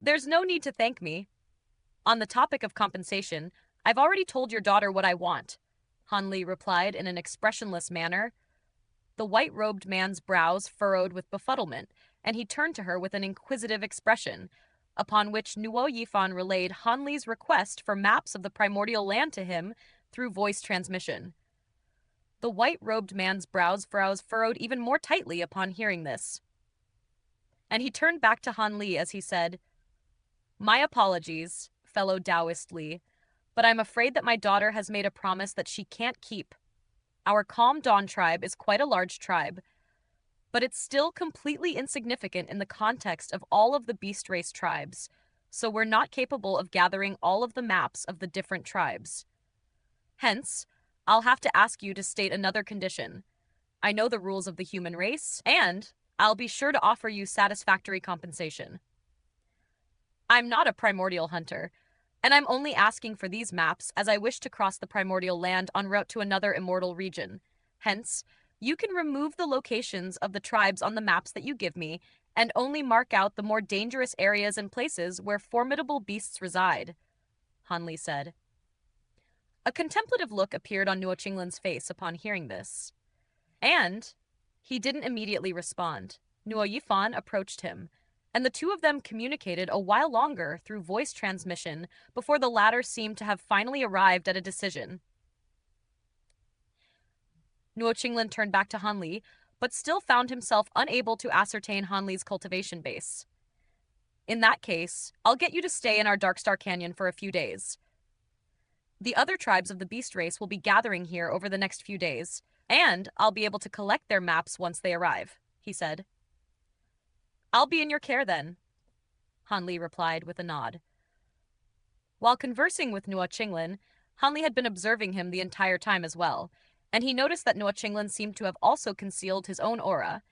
There's no need to thank me. On the topic of compensation, I've already told your daughter what I want, Han Li replied in an expressionless manner. The white-robed man's brows furrowed with befuddlement, and he turned to her with an inquisitive expression, upon which Nuo Yifan relayed Han Li's request for maps of the primordial land to him through voice transmission. The white-robed man's brows furrowed even more tightly upon hearing this. And he turned back to Han Li as he said, "My apologies, fellow Taoist Li, but I'm afraid that my daughter has made a promise that she can't keep. Our Calm Dawn tribe is quite a large tribe, but it's still completely insignificant in the context of all of the beast race tribes, so we're not capable of gathering all of the maps of the different tribes. Hence, I'll have to ask you to state another condition. I know the rules of the human race, and I'll be sure to offer you satisfactory compensation. I'm not a primordial hunter, and I'm only asking for these maps as I wish to cross the primordial land en route to another immortal region. Hence, you can remove the locations of the tribes on the maps that you give me and only mark out the more dangerous areas and places where formidable beasts reside," Han Li said. A contemplative look appeared on Nuo Qinglin's face upon hearing this. And he didn't immediately respond. Nuo Yifan approached him, and the two of them communicated a while longer through voice transmission before the latter seemed to have finally arrived at a decision. Nuo Qinglin turned back to Han Li, but still found himself unable to ascertain Han Li's cultivation base. "In that case, I'll get you to stay in our Darkstar Canyon for a few days. The other tribes of the beast race will be gathering here over the next few days, and I'll be able to collect their maps once they arrive," he said. "I'll be in your care then," Han Li replied with a nod. While conversing with Nuo Qinglin, Han Li had been observing him the entire time as well, and he noticed that Nuo Qinglin seemed to have also concealed his own aura,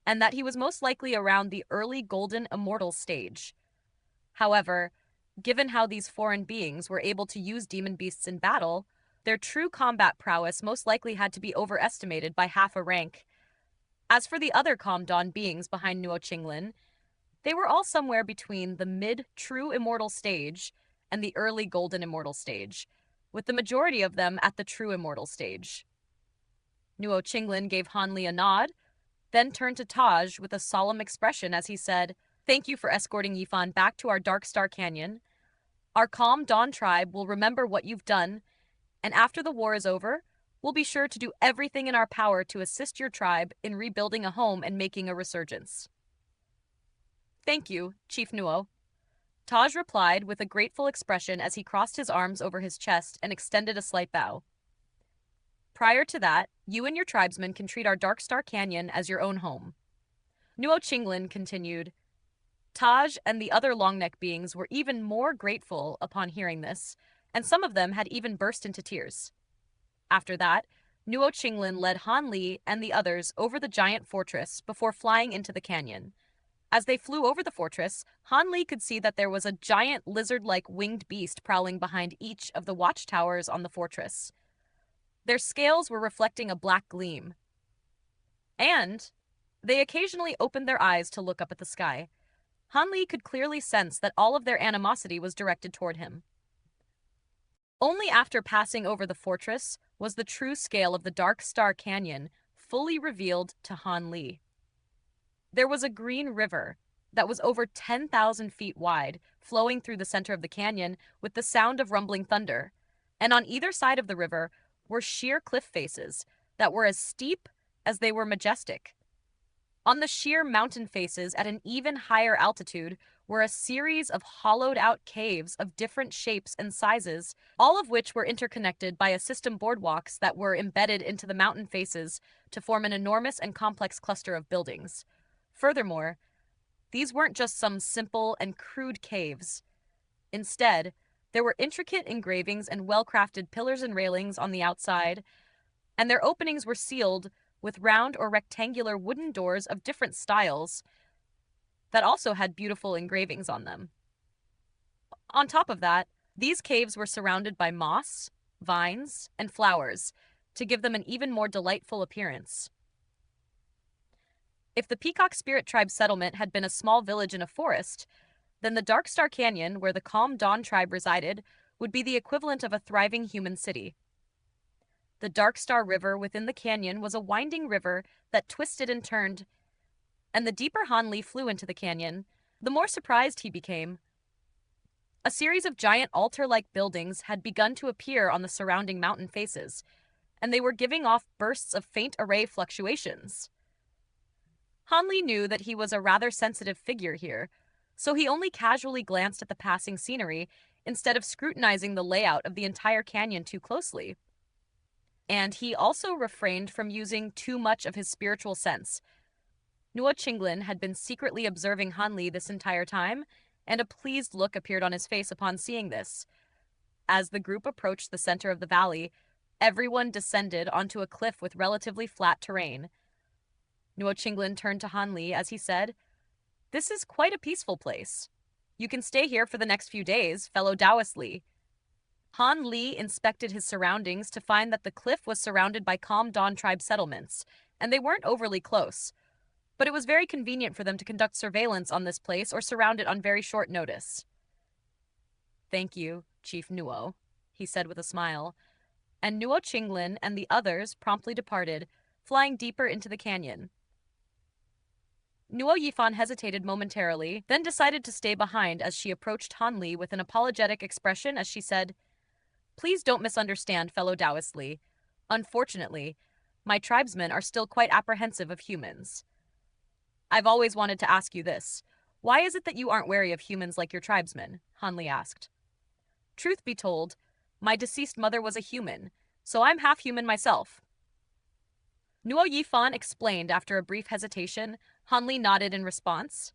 and that he was most likely around the early golden immortal stage. However, given how these foreign beings were able to use demon beasts in battle, their true combat prowess most likely had to be overestimated by half a rank. As for the other Calm Dawn beings behind Nuo Qinglin, they were all somewhere between the mid-true immortal stage and the early golden immortal stage, with the majority of them at the true immortal stage. Nuo Qinglin gave Han Li a nod, then turned to Taj with a solemn expression as he said, "Thank you for escorting Yifan back to our Darkstar Canyon. Our Calm Dawn tribe will remember what you've done, and after the war is over, we'll be sure to do everything in our power to assist your tribe in rebuilding a home and making a resurgence." "Thank you, Chief Nuo," Taj replied with a grateful expression as he crossed his arms over his chest and extended a slight bow. "Prior to that, you and your tribesmen can treat our Darkstar Canyon as your own home." Nuo Qinglin continued. Taj and the other Longneck beings were even more grateful upon hearing this, and some of them had even burst into tears. After that, Nuo Qinglin led Han Li and the others over the giant fortress before flying into the canyon. As they flew over the fortress, Han Li could see that there was a giant lizard-like winged beast prowling behind each of the watchtowers on the fortress. Their scales were reflecting a black gleam. And they occasionally opened their eyes to look up at the sky. Han Li could clearly sense that all of their animosity was directed toward him. Only after passing over the fortress was the true scale of the Darkstar Canyon fully revealed to Han Li. There was a green river that was over 10,000 feet wide, flowing through the center of the canyon with the sound of rumbling thunder, and on either side of the river were sheer cliff faces that were as steep as they were majestic. On the sheer mountain faces at an even higher altitude were a series of hollowed-out caves of different shapes and sizes, all of which were interconnected by a system boardwalks that were embedded into the mountain faces to form an enormous and complex cluster of buildings. Furthermore, these weren't just some simple and crude caves. Instead, there were intricate engravings and well-crafted pillars and railings on the outside, and their openings were sealed with round or rectangular wooden doors of different styles that also had beautiful engravings on them. On top of that, these caves were surrounded by moss, vines, and flowers to give them an even more delightful appearance. If the Peacock Spirit Tribe settlement had been a small village in a forest, then the Dark Star Canyon, where the Calm Dawn tribe resided, would be the equivalent of a thriving human city. The Dark Star River within the canyon was a winding river that twisted and turned, and the deeper Han Li flew into the canyon, the more surprised he became. A series of giant altar-like buildings had begun to appear on the surrounding mountain faces, and they were giving off bursts of faint array fluctuations. Han Li knew that he was a rather sensitive figure here, so he only casually glanced at the passing scenery instead of scrutinizing the layout of the entire canyon too closely. And he also refrained from using too much of his spiritual sense. Nuo Qinglin had been secretly observing Han Li this entire time, and a pleased look appeared on his face upon seeing this. As the group approached the center of the valley, everyone descended onto a cliff with relatively flat terrain. Nuo Qinglin turned to Han Li as he said, "This is quite a peaceful place. You can stay here for the next few days, fellow Taoist Li." Han Li inspected his surroundings to find that the cliff was surrounded by Calm Dawn tribe settlements, and they weren't overly close. But it was very convenient for them to conduct surveillance on this place or surround it on very short notice. "Thank you, Chief Nuo," he said with a smile, and Nuo Qinglin and the others promptly departed, flying deeper into the canyon. Nuo Yifan hesitated momentarily, then decided to stay behind as she approached Han Li with an apologetic expression as she said, "Please don't misunderstand, fellow Taoist Li. Unfortunately, my tribesmen are still quite apprehensive of humans. I've always wanted to ask you this. Why is it that you aren't wary of humans like your tribesmen?" Han Li asked. "Truth be told, my deceased mother was a human, so I'm half human myself." Nuo Yifan explained after a brief hesitation. Han Li nodded in response,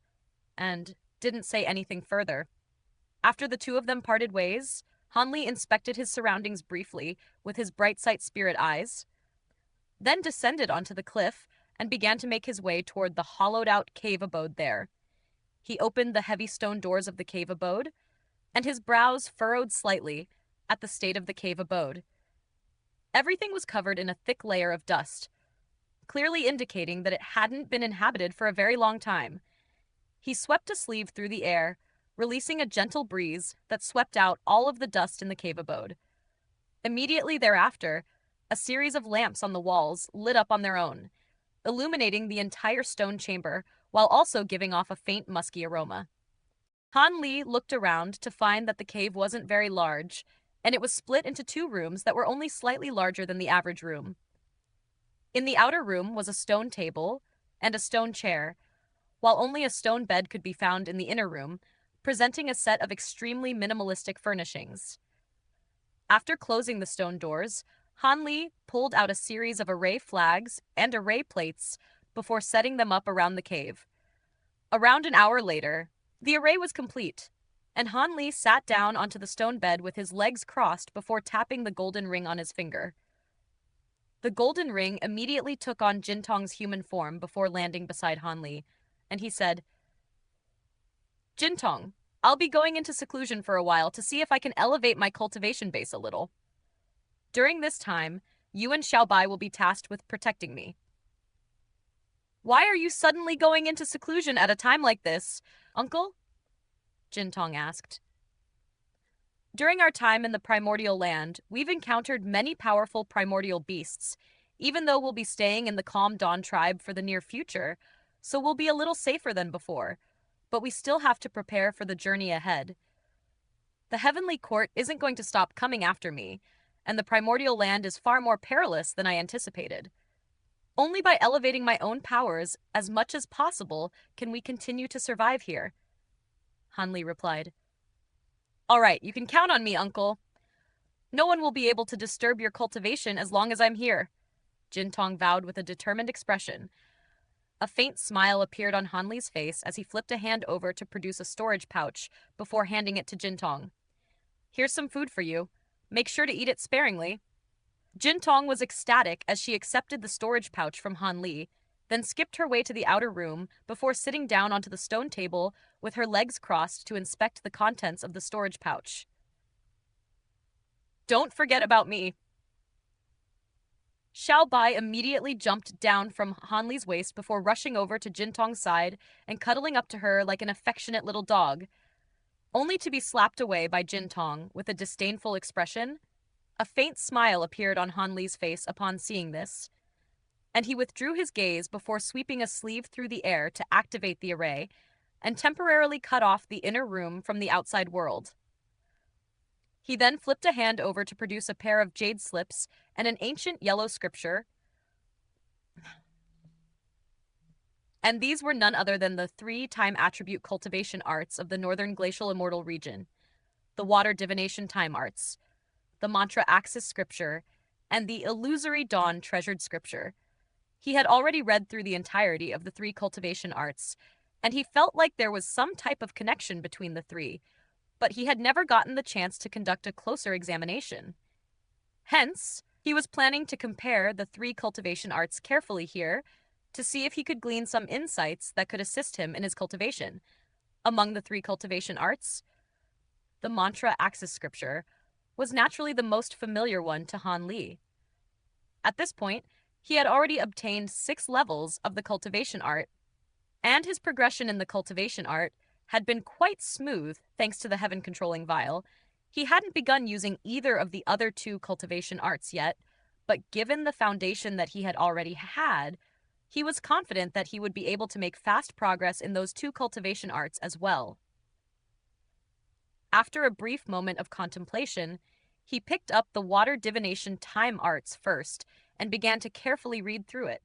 and didn't say anything further. After the two of them parted ways, Han Li inspected his surroundings briefly with his bright sight spirit eyes, then descended onto the cliff and began to make his way toward the hollowed-out cave abode there. He opened the heavy stone doors of the cave abode, and his brows furrowed slightly at the state of the cave abode. Everything was covered in a thick layer of dust, clearly indicating that it hadn't been inhabited for a very long time. He swept a sleeve through the air, releasing a gentle breeze that swept out all of the dust in the cave abode. Immediately thereafter, a series of lamps on the walls lit up on their own, illuminating the entire stone chamber while also giving off a faint musky aroma. Han Li looked around to find that the cave wasn't very large, and it was split into two rooms that were only slightly larger than the average room. In the outer room was a stone table and a stone chair, while only a stone bed could be found in the inner room, presenting a set of extremely minimalistic furnishings. After closing the stone doors, Han Li pulled out a series of array flags and array plates before setting them up around the cave. Around an hour later, the array was complete, and Han Li sat down onto the stone bed with his legs crossed before tapping the golden ring on his finger. The golden ring immediately took on Jintong's human form before landing beside Han Li, and he said, "Jintong, I'll be going into seclusion for a while to see if I can elevate my cultivation base a little. During this time, you and Xiaobai will be tasked with protecting me." "Why are you suddenly going into seclusion at a time like this, uncle?" Jintong asked. "During our time in the primordial land, we've encountered many powerful primordial beasts, even though we'll be staying in the Calm Dawn tribe for the near future, so we'll be a little safer than before, but we still have to prepare for the journey ahead. The Heavenly Court isn't going to stop coming after me, and the primordial land is far more perilous than I anticipated. Only by elevating my own powers as much as possible can we continue to survive here," Han Li replied. "All right, you can count on me, uncle. No one will be able to disturb your cultivation as long as I'm here," Jintong vowed with a determined expression. A faint smile appeared on Han Li's face as he flipped a hand over to produce a storage pouch before handing it to Jintong. "Here's some food for you. Make sure to eat it sparingly." Jintong was ecstatic as she accepted the storage pouch from Han Li, then skipped her way to the outer room before sitting down onto the stone table with her legs crossed to inspect the contents of the storage pouch. "Don't forget about me." Xiaobai immediately jumped down from Han Li's waist before rushing over to Jintong's side and cuddling up to her like an affectionate little dog. only to be slapped away by Jin Tong with a disdainful expression. A faint smile appeared on Han Li's face upon seeing this, and he withdrew his gaze before sweeping a sleeve through the air to activate the array and temporarily cut off the inner room from the outside world. He then flipped a hand over to produce a pair of jade slips and an ancient yellow scripture, and these were none other than the 3-time attribute cultivation arts of the Northern Glacial Immortal region, the Water Divination Time arts, the Mantra Axis scripture, and the Illusory Dawn Treasured scripture. He had already read through the entirety of the 3 cultivation arts, and he felt like there was some type of connection between the 3, but he had never gotten the chance to conduct a closer examination. Hence, he was planning to compare the 3 cultivation arts carefully here to see if he could glean some insights that could assist him in his cultivation. Among the 3 cultivation arts, the Mantra Axis scripture was naturally the most familiar one to Han Li. At this point, he had already obtained 6 levels of the cultivation art, and his progression in the cultivation art had been quite smooth thanks to the heaven-controlling vial. He hadn't begun using either of the other 2 cultivation arts yet, but given the foundation that he had already had, he was confident that he would be able to make fast progress in those 2 cultivation arts as well. After a brief moment of contemplation, he picked up the Water Divination Time arts first and began to carefully read through it.